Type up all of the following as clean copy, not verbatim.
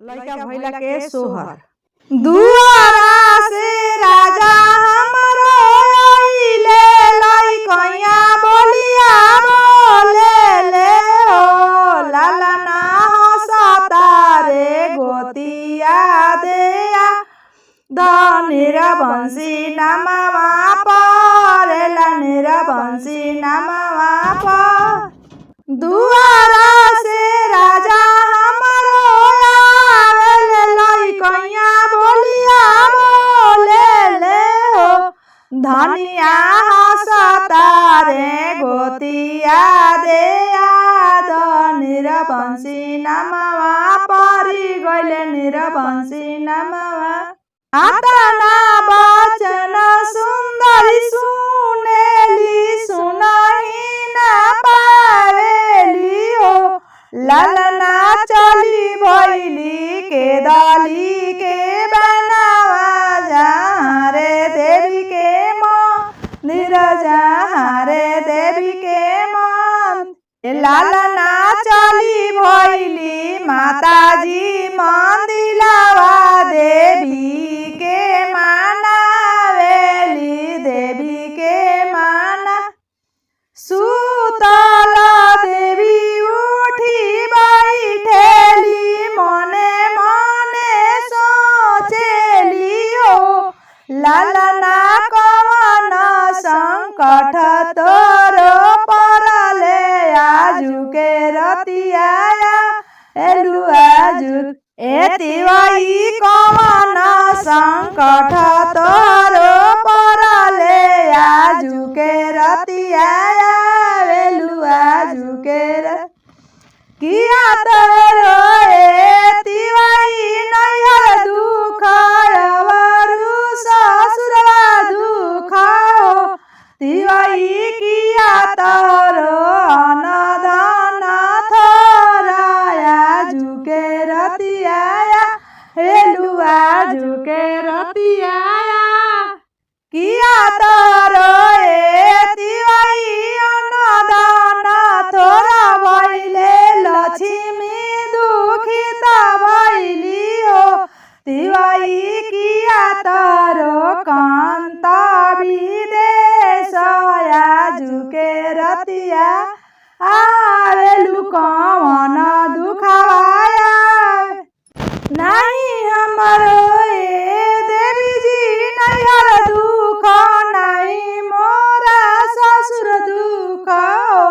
लइका भइला के सोहर। दुआरा से राजा हमरो आइले, लइकइया बोलिया बोले ले हो। लाला ना हंसता रे गोतिया देया, धनिरा बंसी नमवा परेला निरा बंसी नमवा पर। दुआरा से राजा हमरो आवेले, लइकइया बोलिया बोले ले हो। धनिया हंसता रे गोतिया देया, धनिरा बंसी नमवा परी गइले निरा बंसी नमवा। आतना बचन सुंदरी सुनेली, सुनही ना पावेली हो। ललना चली भइली के दली के बनावा, जहाँ रे देवी के मंदिर, जहाँ रे देवी के मंदिर। ललना चली भइली माताजी मंदिरवा, देवी के मानावेली देवी के माना। सुतल देवी उठी बैठेली, मने मने सोचेली हो। ललना कवन संकट तोरो परले, आजू के रतिया एलु आजू। एतिवई कवन संकट तोरो परले, आजू के रतिया एलु आजू के किया तोरो एतिवई नैहर दुख, अवरु ससुरवा दुख हो। तिवई किया तोरो अनदान थोरा, आजू के रतिया हेलु आजू के रतिया। किया तोरो एतिवई अनदान थोरा भइले, लक्ष्मी दुखित भइली हो। तिवई किया तोरो कांत विदेश, आजू के रतिया आवेलु कवन दुखवाया। नहीं हमरो देवी जी नैहर दुख, नहीं मोरा ससुर दुख हो।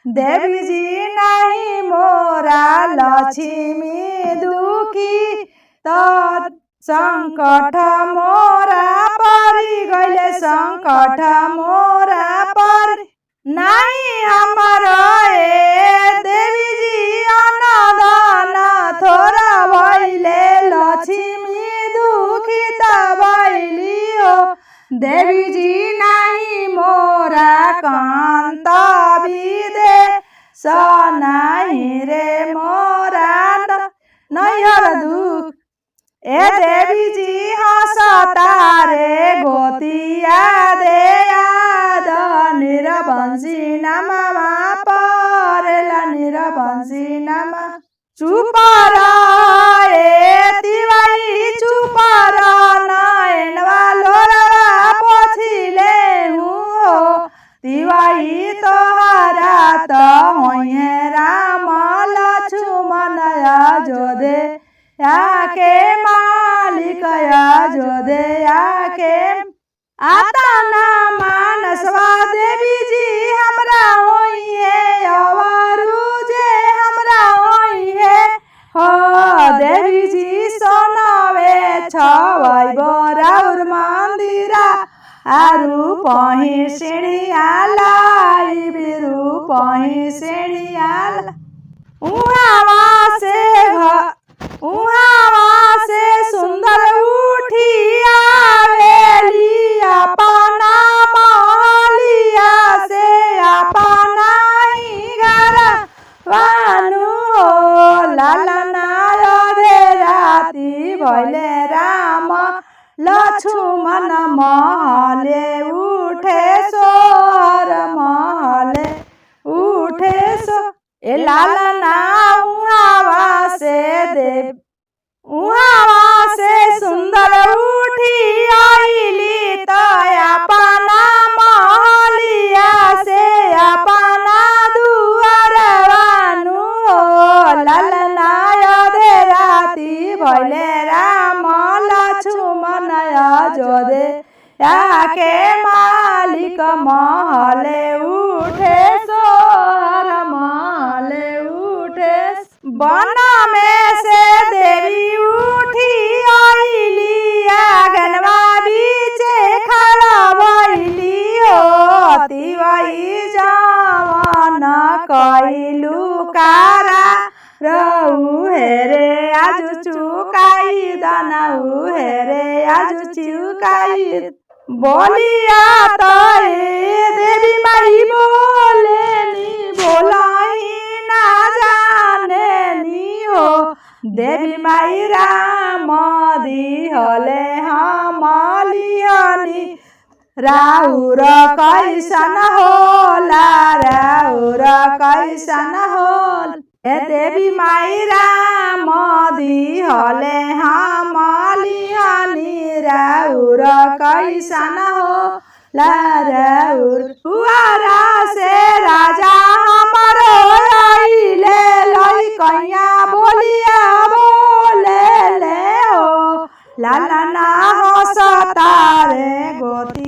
देवी जी नहीं मोरा लक्ष्मी दुखी, तो संकट मोरा परी गइले, संकट मोरा पर। नहीं हमरो देवी जी अनदान थोरा भइले, लक्ष्मी दुखित भइली हो। देवी जी नहीं मोरा कांत विदेश, नहीं रे मोरा नैहर दुख। ए देवी जी हंसता रे गोतिया देया, धनिरा बंसी नमवा परेला निरा बंसी नमवा। चुप रहे तिवई चुप नैनवा लोरवा पोछिले हो। तिवई तोहरा तो होइए राम लक्ष्मण अयोध्या, याके मालिक अयोध्या के। आतना मानसवा देवी जी हमरा होइए, अवरु जे हमरा होइए हो। देवी जी सोनवे छवै बराउर मंदिरा, आरु पही सिणिया लाई बिरु पही सिणिया। उहावा से सुंदर उठी आवेली, अपना महलिया से अपना ही घर वानु हो। ललना अधे राती भइले राम लक्ष्मण महले उठे सोहर, महले उठे सो। ए लालना उहावा से देव उहाँ से सुंदर उठी आइली तो अपना महलिया से अपना दुआरवानु हो ललना अधे राती भैले राम लक्ष्मण अयोध्या याके मालिक महले उठे सोहर महले उठे वन में से देवी उठी आइली आंगनवा बीचे खड़ा भइली हो तिवई जवन कइलू कारा रहू हेरे आज चुकाई दनऊ हेरे आज चुकाई बोलिया तो देवी माई बोले नी बोलाई ना जाने नी हो देवी माई राम दिहले हमलियनी राउर कैसन होला राउर कैसन होल देवी माई राम दिहले हमलियनी राउर कैसन होला राउर हुआरा से राजा हमरो आइले लइकैया बोलिया बोले ले हो लाला ना हो सतारे गोती